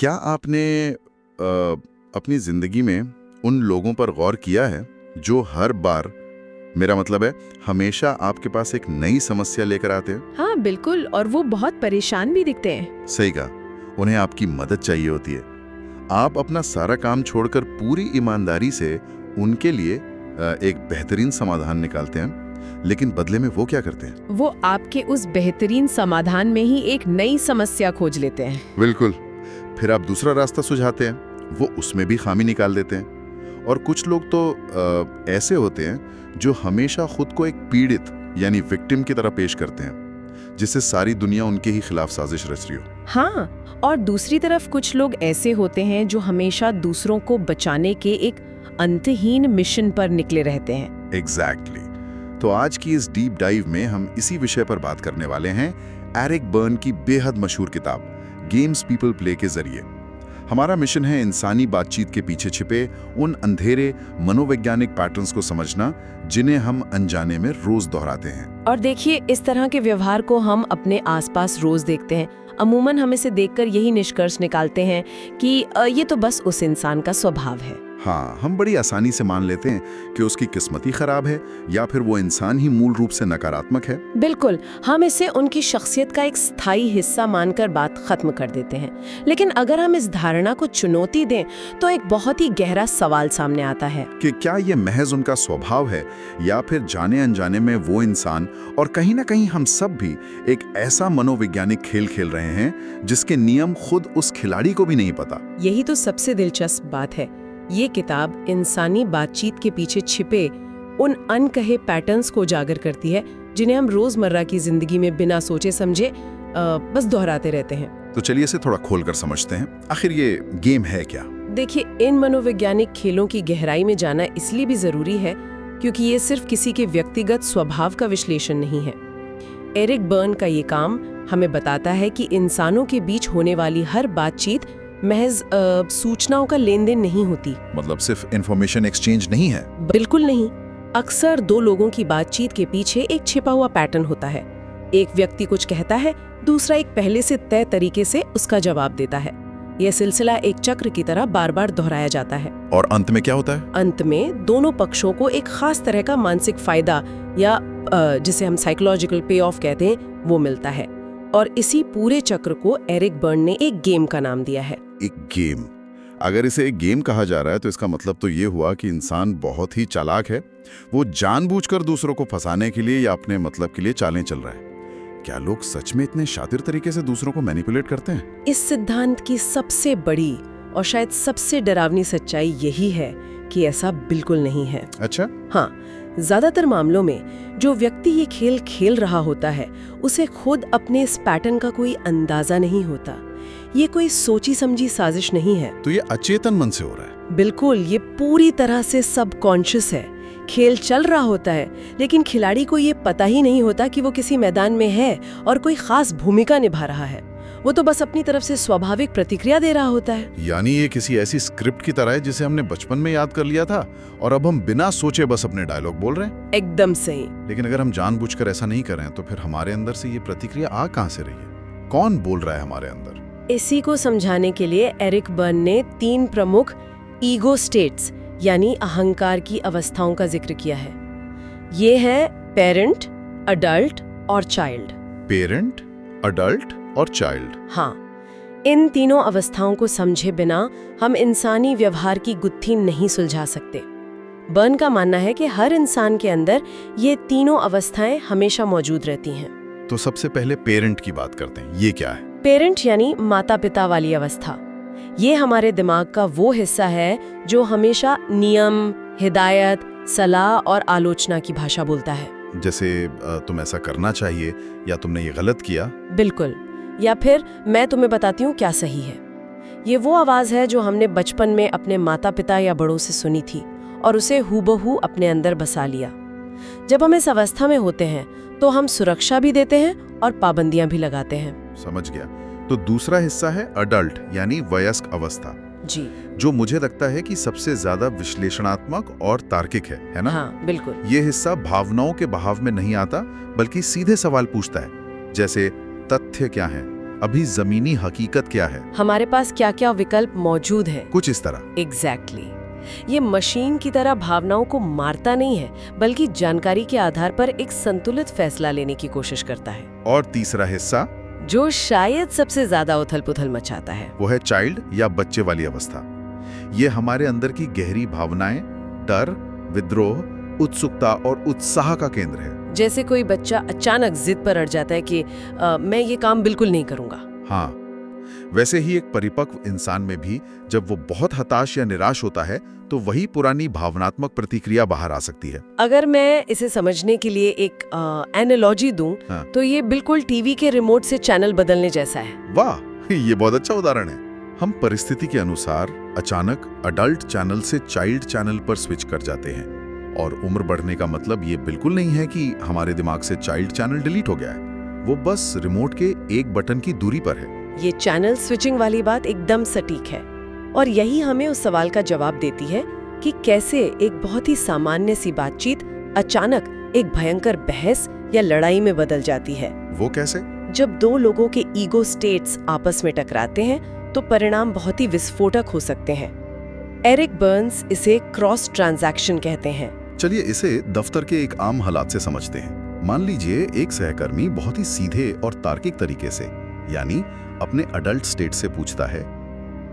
क्या आपने अपनी जिंदगी में उन लोगों पर गौर किया है जो हर बार, मेरा मतलब है हमेशा आपके पास एक नई समस्या लेकर आते हैं? हाँ बिल्कुल, और वो बहुत परेशान भी दिखते हैं। सही कहा, उन्हें आपकी मदद चाहिए होती है। आप अपना सारा काम छोड़कर पूरी ईमानदारी से उनके लिए एक बेहतरीन समाधान निकालते हैं, लेकिन बदले में वो क्या करते हैं? वो आपके उस बेहतरीन समाधान में ही एक नई समस्या खोज लेते हैं। बिल्कुल। फिर आप दूसरा रास्ता सुझाते हैं, वो उसमें भी खामी निकाल देते हैं। और कुछ लोग तो ऐसे होते हैं जो हमेशा खुद को एक पीड़ित यानी विक्टिम की तरह पेश करते हैं, जिससे सारी दुनिया उनके ही खिलाफ साजिश रच रही हो। हाँ, और दूसरी तरफ कुछ लोग ऐसे होते हैं जो हमेशा दूसरों को बचाने के एक अंतहीन मिशन पर निकले रहते हैं। एग्जैक्टली। तो आज की इस डीप डाइव में हम इसी विषय पर बात करने वाले हैं, एरिक बर्न की बेहद मशहूर किताब गेम्स पीपल प्ले के जरिए। हमारा मिशन है इंसानी बातचीत के पीछे छिपे उन अंधेरे मनोवैज्ञानिक पैटर्न्स को समझना जिन्हें हम अनजाने में रोज दोहराते हैं। और देखिए, इस तरह के व्यवहार को हम अपने आसपास रोज देखते हैं। अमूमन हम इसे देखकर यही निष्कर्ष निकालते हैं कि ये तो बस उस इंसान का स्वभाव है। हाँ, हम बड़ी आसानी से मान लेते हैं कि उसकी किस्मत ही खराब है या फिर वो इंसान ही मूल रूप से नकारात्मक है। बिल्कुल, हम इसे उनकी शख्सियत का एक स्थायी हिस्सा मानकर बात खत्म कर देते हैं। लेकिन अगर हम इस धारणा को चुनौती दें तो एक बहुत ही गहरा सवाल सामने आता है कि क्या ये महज उनका स्वभाव है या फिर जाने अनजाने में वो इंसान और कहीं ना कहीं हम सब भी एक ऐसा मनोवैज्ञानिक खेल खेल रहे हैं जिसके नियम खुद उस खिलाड़ी को भी नहीं पता। यही तो सबसे दिलचस्प बात है। ये किताब इंसानी बातचीत के पीछे छिपे उन अनकहे पैटर्न्स को उजागर करती है जिन्हें हम रोजमर्रा की जिंदगी में बिना सोचे समझे बस दोहराते रहते हैं। तो चलिए इसे थोड़ा खोलकर समझते हैं, आखिर ये गेम है क्या? देखिए, इन मनोवैज्ञानिक खेलों की गहराई में जाना इसलिए भी जरूरी है क्योंकि ये सिर्फ किसी के व्यक्तिगत स्वभाव का विश्लेषण नहीं है। एरिक बर्न का ये काम हमें बताता है कि इंसानों के बीच होने वाली हर बातचीत महज सूचनाओं का लेन देन नहीं होती। मतलब सिर्फ इंफॉर्मेशन एक्सचेंज नहीं है? बिल्कुल नहीं। अक्सर दो लोगों की बातचीत के पीछे एक छिपा हुआ पैटर्न होता है। एक व्यक्ति कुछ कहता है, दूसरा एक पहले से तय तरीके से उसका जवाब देता है। यह सिलसिला एक चक्र की तरह बार बार दोहराया जाता है। और अंत में क्या होता है? अंत में दोनों पक्षों को एक खास तरह का मानसिक फायदा या जिसे हम साइकोलॉजिकल पे ऑफ कहते हैं, वो मिलता है। और इसी पूरे चक्र को एरिक बर्न ने एक गेम का नाम दिया है। एक गेम? अगर इसे एक गेम कहा जा रहा है तो इसका मतलब तो ये हुआ कि इंसान बहुत ही चालाक है। वो जानबूझकर दूसरों को फंसाने के लिए या अपने मतलब के लिए चालें चल रहा है। क्या लोग सच में इतने शातिर तरीके से दूसरों को मैनिपुलेट करते हैं? इस सिद्धांत की सबसे बड़ी और शायद सबसे डरावनी सच्चाई यही है कि ऐसा बिल्कुल नहीं है। अच्छा? हाँ, ज्यादातर मामलों में जो व्यक्ति ये खेल खेल रहा होता है उसे खुद अपने इस पैटर्न का कोई अंदाजा नहीं होता। ये कोई सोची समझी साजिश नहीं है। तो ये अचेतन मन से हो रहा है? बिल्कुल, ये पूरी तरह से सबकॉन्शियस है। खेल चल रहा होता है लेकिन खिलाड़ी को ये पता ही नहीं होता कि वो किसी मैदान में है और कोई खास भूमिका निभा रहा है। वो तो बस अपनी तरफ से स्वाभाविक प्रतिक्रिया दे रहा होता है। यानी ये किसी ऐसी स्क्रिप्ट की तरह है जिसे हमने बचपन में याद कर लिया था और अब हम बिना सोचे बस अपने डायलॉग बोल रहे हैं। एकदम सही। लेकिन अगर हम जानबूझकर ऐसा नहीं कर रहे हैं तो फिर हमारे अंदर से ये प्रतिक्रिया आ कहां से रही है? कौन बोल रहा है हमारे अंदर? इसी को समझाने के लिए एरिक बर्न ने 3 प्रमुख ईगो स्टेट्स यानी अहंकार की अवस्थाओं का जिक्र किया है। ये है पेरेंट, अडल्ट और चाइल्ड। पेरेंट, अडल्ट और चाइल्ड। हाँ, इन तीनों अवस्थाओं को समझे बिना हम इंसानी व्यवहार की गुत्थी नहीं सुलझा सकते। बर्न का मानना है कि हर इंसान के अंदर ये तीनों अवस्थाएं हमेशा मौजूद रहती हैं। तो सबसे पहले पेरेंट की बात करते हैं। ये क्या है? पेरेंट यानी माता पिता वाली अवस्था। ये हमारे दिमाग का वो हिस्सा है जो हमेशा नियम, हिदायत, सलाह और आलोचना की भाषा बोलता है। जैसे तुम ऐसा करना चाहिए या तुमने ये गलत किया। बिल्कुल। या फिर मैं तुम्हें बताती हूँ क्या सही है। ये वो आवाज है जो हमने बचपन में अपने माता पिता या बड़ों से सुनी थी और उसे हूबहू अपने अंदर बसा लिया। जब हम इस अवस्था में होते हैं तो हम सुरक्षा भी देते हैं और पाबंदियां भी लगाते हैं। समझ गया। तो दूसरा हिस्सा है अडल्ट यानी वयस्क अवस्था। जी, जो मुझे लगता है कि सबसे ज्यादा विश्लेषणात्मक और तार्किक है ना? हाँ बिल्कुल। ये हिस्सा भावनाओं के बहाव में नहीं आता बल्कि सीधे सवाल पूछता है, जैसे तथ्य क्या है, अभी जमीनी हकीकत क्या है? हमारे पास क्या क्या विकल्प मौजूद हैं। कुछ इस तरह। एग्जैक्टली। ये मशीन की तरह भावनाओं को मारता नहीं है, बल्कि जानकारी के आधार पर एक संतुलित फैसला लेने की कोशिश करता है। और तीसरा हिस्सा, जो शायद सबसे ज्यादा उथल-पुथल मचाता है, वो है चाइल्ड या बच्चे वाली अवस्था। ये हमारे अंदर की गहरी भावनाएं, डर, विद्रोह, उत्सुकता और उत्साह का केंद्र है। जैसे कोई बच्चा अचानक जिद पर अड़ जाता है कि मैं ये काम बिल्कुल नहीं करूंगा। हाँ, वैसे ही एक परिपक्व इंसान में भी जब वो बहुत हताश या निराश होता है तो वही पुरानी भावनात्मक प्रतिक्रिया बाहर आ सकती है। अगर मैं इसे समझने के लिए एक एनालॉजी दूं, हाँ। तो ये बिल्कुल टीवी के रिमोट से चैनल बदलने जैसा है। वाह, ये बहुत अच्छा उदाहरण है। हम परिस्थिति के अनुसार अचानक अडल्ट चैनल से चाइल्ड चैनल पर स्विच कर जाते हैं, और उम्र बढ़ने का मतलब ये बिल्कुल नहीं है कि हमारे दिमाग से चाइल्ड चैनल डिलीट हो गया है। वो बस रिमोट के एक बटन की दूरी पर है। ये चैनल स्विचिंग वाली बात एकदम सटीक है, और यही हमें उस सवाल का जवाब देती है कि कैसे एक बहुत ही सामान्य सी बातचीत अचानक एक भयंकर बहस या लड़ाई में बदल जाती है। वो कैसे? जब दो लोगों के ईगो स्टेट्स आपस में टकराते हैं तो परिणाम बहुत ही विस्फोटक हो सकते हैं। एरिक बर्न्स इसे क्रॉस ट्रांजैक्शन कहते हैं। चलिए इसे दफ्तर के एक आम हालात से समझते हैं। मान लीजिए एक सहकर्मी बहुत ही सीधे और तार्किक तरीके से, यानी अपने अडल्ट स्टेट से पूछता है,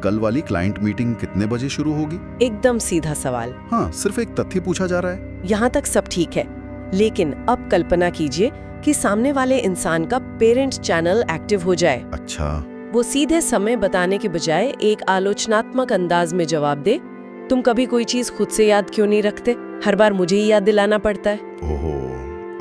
कल वाली क्लाइंट मीटिंग कितने बजे शुरू होगी? एकदम सीधा सवाल। हाँ, सिर्फ एक तथ्य पूछा जा रहा है। यहाँ तक सब ठीक है, लेकिन अब कल्पना कीजिए कि सामने वाले इंसान का पेरेंट चैनल एक्टिव हो जाए। अच्छा। वो सीधे समय बताने के बजाय एक आलोचनात्मक अंदाज में जवाब दे, तुम कभी कोई चीज खुद से याद क्यों नहीं रखते? हर बार मुझे ही याद दिलाना पड़ता है। ओहो,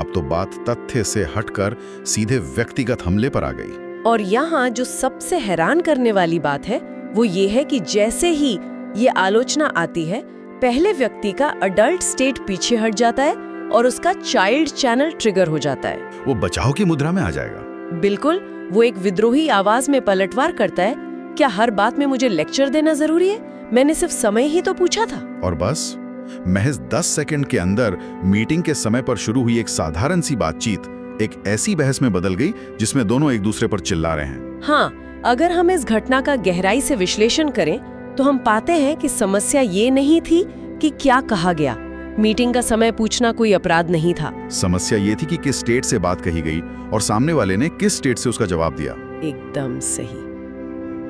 अब तो बात तथ्य से हटकर सीधे व्यक्तिगत हमले पर आ गई। और यहाँ जो सबसे हैरान करने वाली बात है वो ये है कि जैसे ही ये आलोचना आती है, पहले व्यक्ति का अडल्ट स्टेट पीछे हट जाता है और उसका चाइल्ड चैनल ट्रिगर हो जाता है। वो बचाव की मुद्रा में आ जाएगा। बिल्कुल, वो एक विद्रोही आवाज में पलटवार करता है, क्या हर बात में मुझे लेक्चर देना जरूरी है? मैंने सिर्फ समय ही तो पूछा था। और बस महज 10 सेकंड के अंदर मीटिंग के समय पर शुरू हुई एक साधारण सी बातचीत एक ऐसी बहस में बदल गई जिसमें दोनों एक दूसरे पर चिल्ला रहे हैं। हाँ, अगर हम इस घटना का गहराई से विश्लेषण करें तो हम पाते हैं कि समस्या ये नहीं थी कि क्या कहा गया। मीटिंग का समय पूछना कोई अपराध नहीं था। समस्या ये थी कि किस स्टेट से बात कही गई और सामने वाले ने किस स्टेट से उसका जवाब दिया। एकदम सही।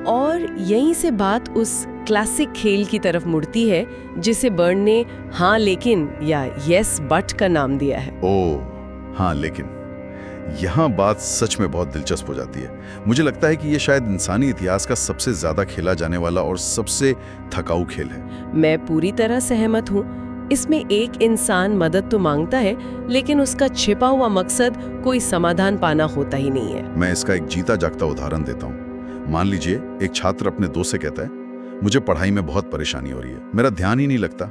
और यहीं से बात उस क्लासिक खेल की तरफ मुड़ती है जिसे बर्न ने हाँ लेकिन या यस बट का नाम दिया है। ओह, हाँ लेकिन। यहाँ बात सच में बहुत दिलचस्प हो जाती है। मुझे लगता है कि ये शायद इंसानी इतिहास का सबसे ज्यादा खेला जाने वाला और सबसे थकाऊ खेल है। मैं पूरी तरह सहमत हूँ। इसमें एक इंसान मदद तो मांगता है, लेकिन उसका छिपा हुआ मकसद कोई समाधान पाना होता ही नहीं है। मैं इसका एक जीता जागता उदाहरण देता हूँ। मान लीजिए एक छात्र अपने दोस्त से कहता है, मुझे पढ़ाई में बहुत परेशानी हो रही है, मेरा ध्यान ही नहीं लगता।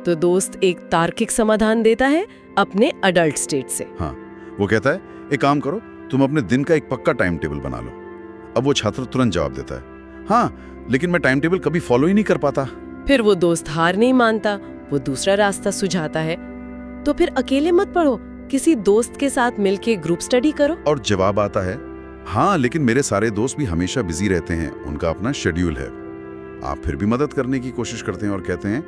तो दोस्त एक तार्किक समाधान देता है अपने अडल्ट स्टेट से। हाँ, वो कहता है, एक काम करो, तुम अपने दिन का एक पक्का टाइम टेबल बना लो। अब वो छात्र तुरंत जवाब देता है, हाँ लेकिन मैं टाइम टेबल कभी फॉलो ही नहीं कर पाता। फिर वो दोस्त हार नहीं मानता, वो दूसरा रास्ता सुझाता है, तो फिर अकेले मत पढ़ो, किसी दोस्त के साथ मिलके ग्रुप स्टडी करो। और जवाब आता है, हाँ लेकिन मेरे सारे दोस्त भी हमेशा बिजी रहते हैं, उनका अपना शेड्यूल है। आप फिर भी मदद करने की कोशिश करते हैं और कहते हैं,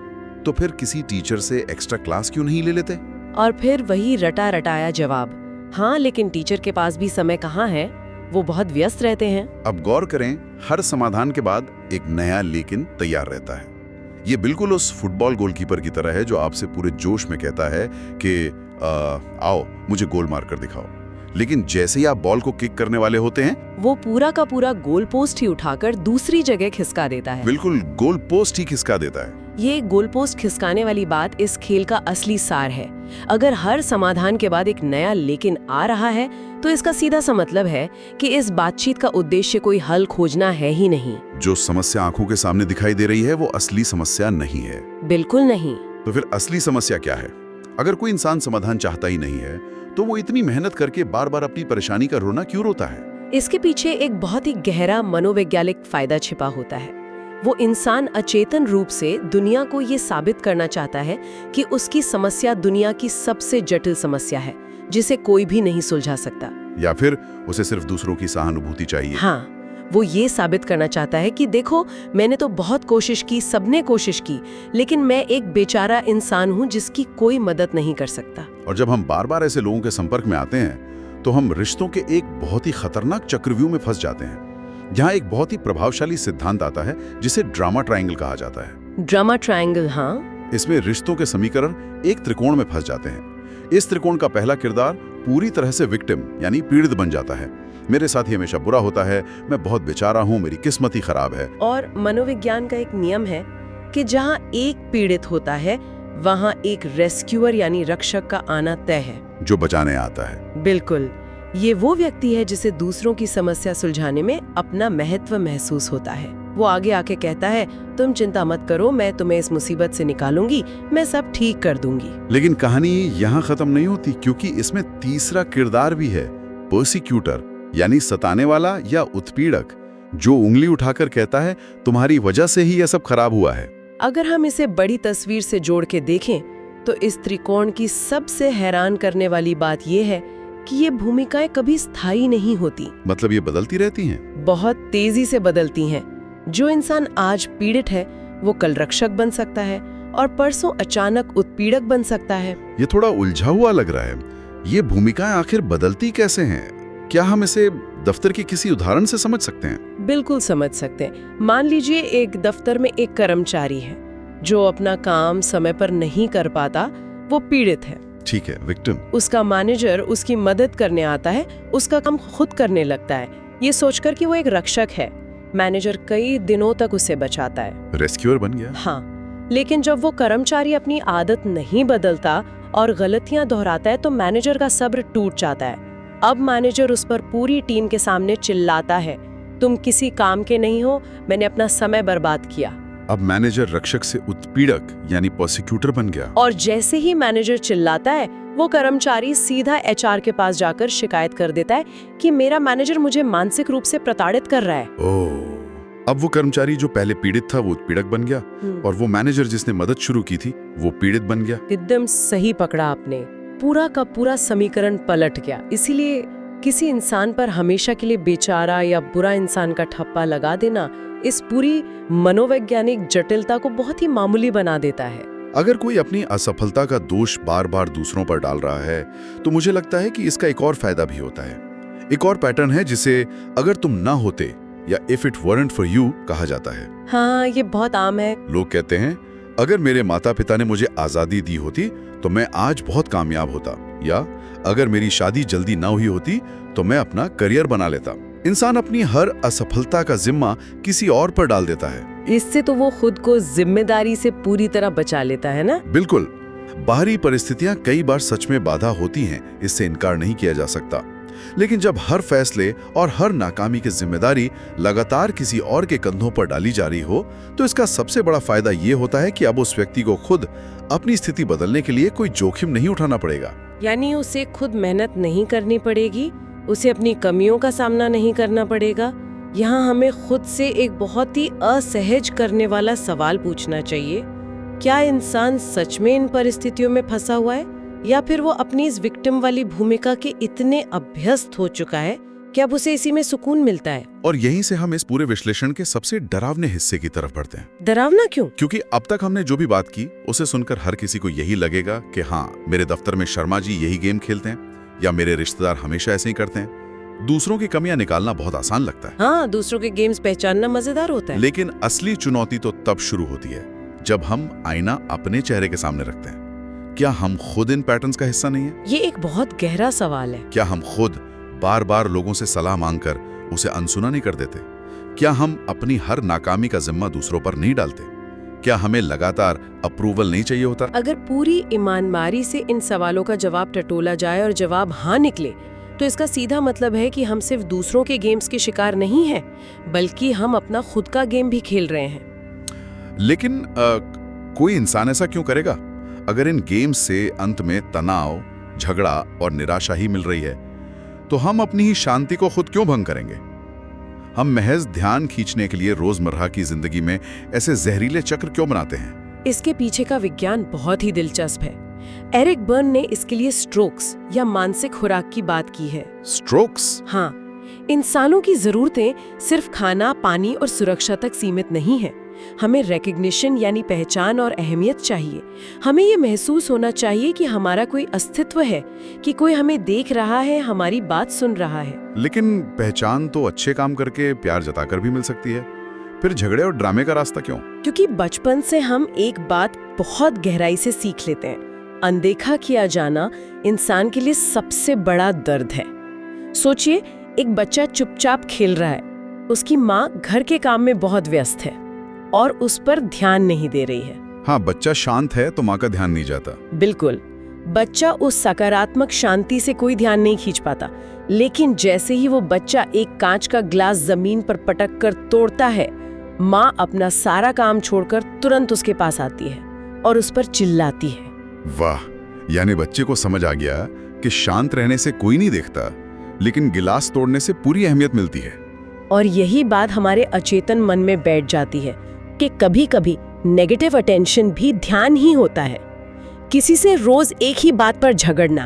तो फिर किसी टीचर से एक्स्ट्रा क्लास क्यों नहीं ले लेते? और फिर वही रटा रटाया जवाब, हाँ लेकिन टीचर के पास भी समय कहाँ है, वो बहुत व्यस्त रहते हैं। अब गौर करें, हर समाधान के बाद एक नया लेकिन तैयार रहता है। ये बिल्कुल उस फुटबॉल गोलकीपर की तरह है जो आपसे पूरे जोश में कहता है कि आओ मुझे गोल मार कर दिखाओ, लेकिन जैसे ही आप बॉल को किक करने वाले होते हैं, वो पूरा का पूरा गोल पोस्ट ही उठाकर दूसरी जगह खिसका देता है। बिल्कुल, गोल पोस्ट ही खिसका देता है। ये गोल पोस्ट खिसकाने वाली बात इस खेल का असली सार है। अगर हर समाधान के बाद एक नया लेकिन आ रहा है, तो इसका सीधा सा मतलब है कि इस बातचीत का उद्देश्य कोई हल खोजना है ही नहीं। जो समस्या आंखों के सामने दिखाई दे रही है वो असली समस्या नहीं है। बिल्कुल नहीं। तो फिर असली समस्या क्या है? अगर कोई इंसान समाधान चाहता ही नहीं है, तो वो इतनी मेहनत करके बार बार अपनी परेशानी का रोना क्यों रोता है? इसके पीछे एक बहुत ही गहरा मनोवैज्ञानिक फायदा छिपा होता है। वो इंसान अचेतन रूप से दुनिया को ये साबित करना चाहता है कि उसकी समस्या दुनिया की सबसे जटिल समस्या है, जिसे कोई भी नहीं सुलझा सकता। या फिर उसे सिर्फ दूसरों की सहानुभूति चाहिए। हाँ, वो ये साबित करना चाहता है कि देखो, मैंने तो बहुत कोशिश की, सबने कोशिश की, लेकिन मैं एक बेचारा इंसान हूँ जिसकी कोई मदद नहीं कर सकता। और जब हम बार बार ऐसे लोगों के संपर्क में आते हैं तो हम रिश्तों के एक बहुत ही खतरनाक चक्रव्यूह में फंस जाते हैं, जहाँ एक बहुत ही प्रभावशाली सिद्धांत आता है जिसे ड्रामा ट्रायंगल कहा जाता है। ड्रामा ट्रायंगल, हाँ। इसमें रिश्तों के समीकरण एक त्रिकोण में फंस जाते हैं। इस त्रिकोण का पहला किरदार पूरी तरह से विक्टिम यानी पीड़ित बन जाता है। मेरे साथ ही हमेशा बुरा होता है, मैं बहुत बेचारा हूँ, मेरी किस्मत ही खराब है। और मनोविज्ञान का एक नियम है कि जहाँ एक पीड़ित होता है वहाँ एक रेस्क्यूअर यानी रक्षक का आना तय है, जो बचाने आता है। बिल्कुल। ये वो व्यक्ति है जिसे दूसरों की समस्या सुलझाने में अपना महत्व महसूस होता है। वो आगे आके कहता है, तुम चिंता मत करो, मैं तुम्हें इस मुसीबत से निकालूंगी, मैं सब ठीक कर दूंगी। लेकिन कहानी यहाँ खत्म नहीं होती, क्योंकि इसमें तीसरा किरदार भी है, पर्सिक्यूटर यानी सताने वाला या उत्पीड़क, जो उंगली उठाकर कहता है तुम्हारी वजह से ही यह सब खराब हुआ है। अगर हम इसे बड़ी तस्वीर से जोड़ के देखें तो इस त्रिकोण की सबसे हैरान करने वाली बात यह है कि ये भूमिकाएं कभी स्थायी नहीं होती। मतलब ये बदलती रहती हैं? बहुत तेजी से बदलती हैं। जो इंसान आज पीड़ित है वो कल रक्षक बन सकता है और परसों अचानक उत्पीड़क बन सकता है। ये थोड़ा उलझा हुआ लग रहा है। ये भूमिकाएं आखिर बदलती कैसे हैं? क्या हम इसे दफ्तर के किसी उदाहरण से समझ सकते हैं? बिल्कुल समझ सकते हैं। मान लीजिए एक दफ्तर में एक कर्मचारी है जो अपना काम समय पर नहीं कर पाता, वो पीड़ित है। ठीक है, विक्टिम। उसका मैनेजर उसकी मदद करने आता है, उसका काम खुद करने लगता है, ये सोचकर कि वो एक रक्षक है। मैनेजर कई दिनों तक उसे बचाता है, रेस्क्यूअर बन गया। हाँ, लेकिन जब वो कर्मचारी अपनी आदत नहीं बदलता और गलतियां दोहराता है तो मैनेजर का सब्र टूट जाता है। अब मैनेजर उस पर पूरी टीम के सामने चिल्लाता है, तुम किसी काम के नहीं हो, मैंने अपना समय बर्बाद किया। अब मैनेजर रक्षक से उत्पीड़क यानी प्रोसिक्यूटर बन गया। और जैसे ही मैनेजर चिल्लाता है, वो कर्मचारी सीधा एचआर के पास जाकर शिकायत कर देता है कि मेरा मैनेजर मुझे मानसिक रूप से प्रताड़ित कर रहा है। ओह, अब वो कर्मचारी जो पहले पीड़ित था वो उत्पीड़क बन गया और वो मैनेजर जिसने मदद शुरू की थी वो पीड़ित बन गया। एकदम सही पकड़ा आपने। पूरा का पूरा समीकरण पलट गया। इसीलिए किसी इंसान पर हमेशा के लिए बेचारा या बुरा इंसान का ठप्पा लगा देना इस पूरी मनोवैज्ञानिक जटिलता को बहुत ही मामूली बना देता है। अगर कोई अपनी असफलता का दोष बार बार दूसरों पर डाल रहा है तो मुझे लगता है कि इसका एक और फायदा भी होता है। एक और पैटर्न है जिसे अगर तुम ना होते या if it weren't for you कहा जाता है। हाँ, ये बहुत आम है। लोग कहते हैं अगर मेरे माता पिता ने मुझे आजादी दी होती तो मैं आज बहुत कामयाब होता, या अगर मेरी शादी जल्दी ना हुई होती तो मैं अपना करियर बना लेता। इंसान अपनी हर असफलता का जिम्मा किसी और पर डाल देता है। इससे तो वो खुद को जिम्मेदारी से पूरी तरह बचा लेता है ना। बिल्कुल। बाहरी परिस्थितियां कई बार सच में बाधा होती हैं, इससे इनकार नहीं किया जा सकता। लेकिन जब हर फैसले और हर नाकामी की जिम्मेदारी लगातार किसी और के कंधों पर डाली जा रही हो तो इसका सबसे बड़ा फायदा ये होता है कि अब उस व्यक्ति को खुद अपनी स्थिति बदलने के लिए कोई जोखिम नहीं उठाना पड़ेगा। यानी उसे खुद मेहनत नहीं करनी पड़ेगी, उसे अपनी कमियों का सामना नहीं करना पड़ेगा। यहाँ हमें खुद से एक बहुत ही असहज करने वाला सवाल पूछना चाहिए, क्या इंसान सच में इन परिस्थितियों में फंसा हुआ है या फिर वो अपनी इस विक्टिम वाली भूमिका के इतने अभ्यस्त हो चुका है कि अब उसे इसी में सुकून मिलता है। और यहीं से हम इस पूरे विश्लेषण के सबसे डरावने हिस्से की तरफ बढ़ते हैं। डरावना क्यों? क्योंकि अब तक हमने जो भी बात की उसे सुनकर हर किसी को यही लगेगा कि हाँ, मेरे दफ्तर में शर्मा जी यही गेम खेलते हैं या मेरे रिश्तेदार हमेशा ऐसे ही करते हैं। दूसरों की कमियां निकालना बहुत आसान लगता है। हाँ, दूसरों के गेम्स पहचानना मजेदार होता है। लेकिन असली चुनौती तो तब शुरू होती है जब हम आईना अपने चेहरे के सामने रखते हैं। क्या हम खुद इन पैटर्न्स का हिस्सा नहीं है? ये एक बहुत गहरा सवाल है। क्या हम खुद बार बार लोगों से सलाह मांगकर उसे अनसुना नहीं कर देते? क्या हम अपनी हर नाकामी का जिम्मा दूसरों पर नहीं डालते? क्या हमें लगातार अप्रूवल नहीं चाहिए होता? अगर पूरी ईमानदारी से इन सवालों का जवाब टटोला जाए और जवाब हाँ निकले तो इसका सीधा मतलब है कि हम सिर्फ दूसरों के गेम्स के शिकार नहीं हैं, बल्कि हम अपना खुद का गेम भी खेल रहे हैं। लेकिन कोई इंसान ऐसा क्यों करेगा? अगर इन गेम्स से अंत में तनाव, झगड़ा और निराशा ही मिल रही है तो हम अपनी ही शांति को खुद क्यों भंग करेंगे? हम महज ध्यान खींचने के लिए रोजमर्रा की जिंदगी में ऐसे जहरीले चक्र क्यों बनाते हैं? इसके पीछे का विज्ञान बहुत ही दिलचस्प है। एरिक बर्न ने इसके लिए स्ट्रोक्स या मानसिक खुराक की बात की है। स्ट्रोक्स? हाँ, इंसानों की जरूरतें सिर्फ खाना, पानी और सुरक्षा तक सीमित नहीं है। हमें रिकग्निशन यानी पहचान और अहमियत चाहिए। हमें ये महसूस होना चाहिए कि हमारा कोई अस्तित्व है, कि कोई हमें देख रहा है, हमारी बात सुन रहा है। लेकिन पहचान तो अच्छे काम करके, प्यार जताकर भी मिल सकती है। फिर झगड़े और ड्रामे का रास्ता क्यों? क्योंकि बचपन से हम एक बात बहुत गहराई से सीख लेते हैं, अनदेखा किया जाना इंसान के लिए सबसे बड़ा दर्द है। सोचिए, एक बच्चा चुपचाप खेल रहा है, उसकी माँ घर के काम में बहुत व्यस्त है और उस पर ध्यान नहीं दे रही है। हाँ, बच्चा शांत है तो माँ का ध्यान नहीं जाता। बिल्कुल, बच्चा उस सकारात्मक शांति से कोई ध्यान नहीं खींच पाता। लेकिन जैसे ही वो बच्चा एक कांच का ग्लास जमीन पर पटक कर तोड़ता है, माँ अपना सारा काम छोड़कर तुरंत उसके पास आती है और उस पर चिल्लाती है। वाह, यानी बच्चे को समझ आ गया कि शांत रहने से कोई नहीं देखता, लेकिन गिलास तोड़ने से पूरी अहमियत मिलती है। और यही बात हमारे अचेतन मन में बैठ जाती है कि कभी-कभी नेगेटिव अटेंशन भी ध्यान ही होता है। किसी से रोज एक ही बात पर झगड़ना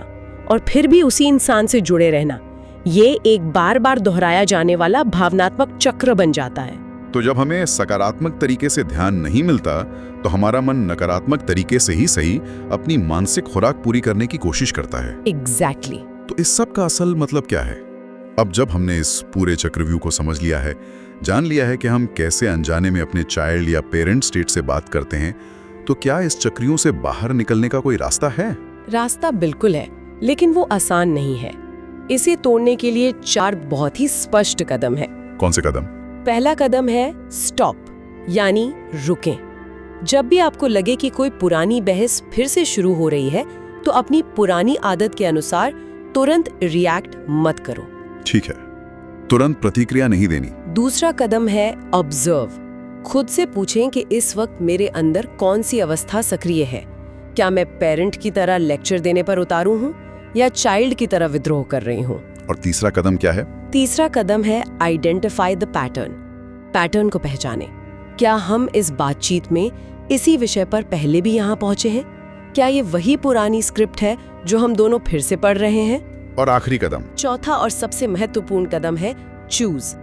और फिर भी उसी इंसान से जुड़े रहना, ये एक बार बार दोहराया जाने वाला भावनात्मक चक्र बन जाता है। तो जब हमें सकारात्मक तरीके से ध्यान नहीं मिलता, तो हमारा मन नकारात्मक तरीके से ही सही अपनी मानसिक खुराक पूरी करने की कोशिश करता है। एग्जैक्टली। तो इस सब का असल मतलब क्या है? अब जब हमने इस पूरे चक्रव्यूह को समझ लिया है, जान लिया है कि हम कैसे अनजाने में अपने चाइल्ड या पेरेंट स्टेट से बात करते हैं, तो क्या इस चक्रियों से बाहर निकलने का कोई रास्ता है? रास्ता बिल्कुल है, लेकिन वो आसान नहीं है। इसे तोड़ने के लिए 4 बहुत ही स्पष्ट कदम है। कौन से कदम? पहला कदम है स्टॉप, यानी रुकें। जब भी आपको लगे कि कोई पुरानी बहस फिर से शुरू हो रही है, तो अपनी पुरानी आदत के अनुसार तुरंत रिएक्ट मत करो। ठीक है, तुरंत प्रतिक्रिया नहीं देनी। दूसरा कदम है ऑब्जर्व। खुद से पूछें कि इस वक्त मेरे अंदर कौन सी अवस्था सक्रिय है। क्या मैं पेरेंट की तरह लेक्चर देने पर उतारू हूँ या चाइल्ड की तरह विद्रोह कर रही हूँ? और तीसरा कदम क्या है? तीसरा कदम है आइडेंटिफाई द पैटर्न। पैटर्न को पहचानें। क्या हम इस बातचीत में इसी विषय पर पहले भी यहाँ पहुंचे हैं? क्या ये वही पुरानी स्क्रिप्ट है जो हम दोनों फिर से पढ़ रहे हैं? और आखिरी कदम, चौथा और सबसे महत्वपूर्ण कदम है चूज।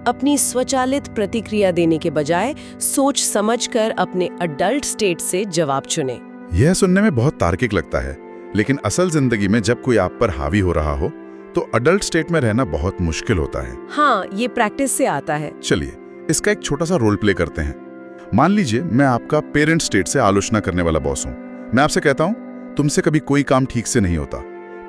अपनी स्वचालित प्रतिक्रिया देने के बजाय सोच समझकर अपने अडल्ट स्टेट से जवाब चुनें। यह सुनने में बहुत तार्किक लगता है, लेकिन असल जिंदगी में जब कोई आप पर हावी हो रहा हो, तो अडल्ट स्टेट में रहना बहुत मुश्किल होता है। हाँ, ये प्रैक्टिस से आता है। चलिए, इसका एक छोटा सा रोल प्ले करते हैं। मान लीजिए मैं आपका पेरेंट स्टेट से आलोचना करने वाला बॉस हूँ। मैं आपसे कहता हूँ, तुमसे कभी कोई काम ठीक से नहीं होता,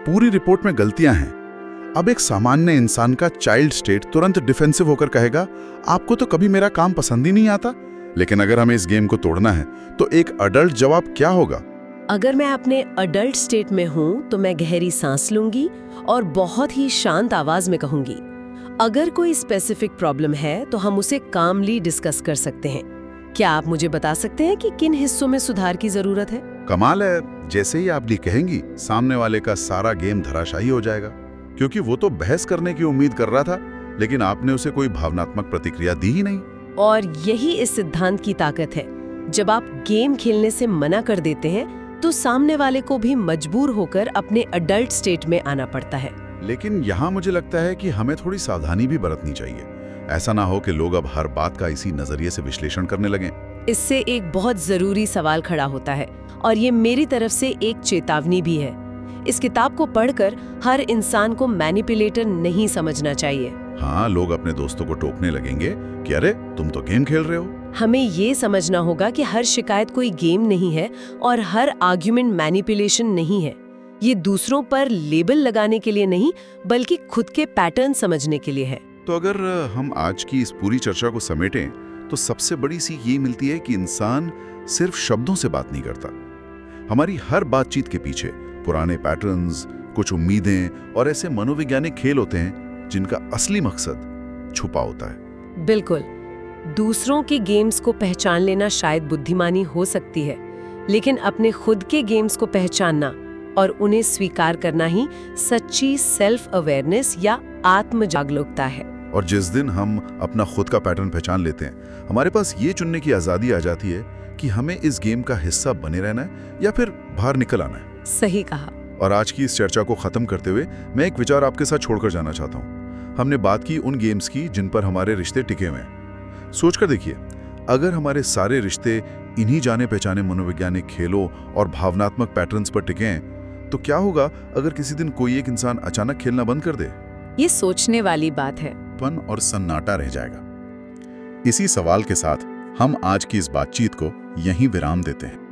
पूरी रिपोर्ट में गलतियां हैं। अब एक सामान्य इंसान का चाइल्ड स्टेट तुरंत डिफेंसिव होकर कहेगा, आपको तो कभी मेरा काम पसंद ही नहीं आता। लेकिन अगर हमें इस गेम को तोड़ना है, तो एक अडल्ट जवाब क्या होगा? अगर मैं अपने अडल्ट स्टेट में हूँ, तो मैं गहरी सांस लूंगी और बहुत ही शांत आवाज में कहूंगी, अगर कोई स्पेसिफिक प्रॉब्लम है तो हम उसे कामली डिस्कस कर सकते हैं। क्या आप मुझे बता सकते हैं कि किन हिस्सों में सुधार की जरूरत है? कमाल है, जैसे ही आप ये कहेंगी, सामने वाले का सारा गेम धराशायी हो जाएगा, क्योंकि वो तो बहस करने की उम्मीद कर रहा था, लेकिन आपने उसे कोई भावनात्मक प्रतिक्रिया दी ही नहीं। और यही इस सिद्धांत की ताकत है। जब आप गेम खेलने से मना कर देते हैं, तो सामने वाले को भी मजबूर होकर अपने अडल्ट स्टेट में आना पड़ता है। लेकिन यहाँ मुझे लगता है कि हमें थोड़ी सावधानी भी बरतनी चाहिए। ऐसा ना हो कि लोग अब हर बात का इसी नजरिए से विश्लेषण करने लगें। इससे एक बहुत जरूरी सवाल खड़ा होता है, और ये मेरी तरफ से एक चेतावनी भी है। इस किताब को पढ़कर हर इंसान को मैनिपुलेटर नहीं समझना चाहिए। हाँ, लोग अपने दोस्तों को टोकने लगेंगे कि अरे तुम तो गेम खेल रहे हो। हमें ये समझना होगा कि हर शिकायत कोई गेम नहीं है और हर आर्ग्यूमेंट मैनिपुलेशन नहीं है। ये दूसरों पर लेबल लगाने के लिए नहीं, बल्कि खुद के पैटर्न समझने के लिए है। तो अगर हम आज की इस पूरी चर्चा को समेटें, तो सबसे बड़ी सीख ये मिलती है कि इंसान सिर्फ शब्दों से बात नहीं करता। हमारी हर बातचीत के पीछे पुराने पैटर्न्स, कुछ उम्मीदें और ऐसे मनोवैज्ञानिक खेल होते हैं जिनका असली मकसद छुपा होता है। बिल्कुल, दूसरों के गेम्स को पहचान लेना शायद बुद्धिमानी हो सकती है, लेकिन अपने खुद के गेम्स को पहचानना और उन्हें स्वीकार करना ही सच्ची सेल्फ अवेयरनेस या आत्म जागरूकता है। और जिस दिन हम अपना खुद का पैटर्न पहचान लेते हैं, हमारे पास ये चुनने की आजादी आ जाती है कि हमें इस गेम का हिस्सा बने रहना है या फिर बाहर निकल आना है। सही कहा। और आज की इस चर्चा को खत्म करते हुए मैं एक विचार आपके साथ छोड़कर जाना चाहता हूँ। हमने बात की उन गेम्स की जिन पर हमारे रिश्ते टिके हुए हैं। सोचकर देखिए, अगर हमारे सारे रिश्ते इन्हीं जाने पहचाने मनोवैज्ञानिक खेलों और भावनात्मक पैटर्न्स पर टिके हैं, तो क्या होगा अगर किसी दिन कोई एक इंसान अचानक खेलना बंद कर दे? ये सोचने वाली बात है। पन और सन्नाटा रह जाएगा। इसी सवाल के साथ हम आज की इस बातचीत को यहीं विराम देते हैं।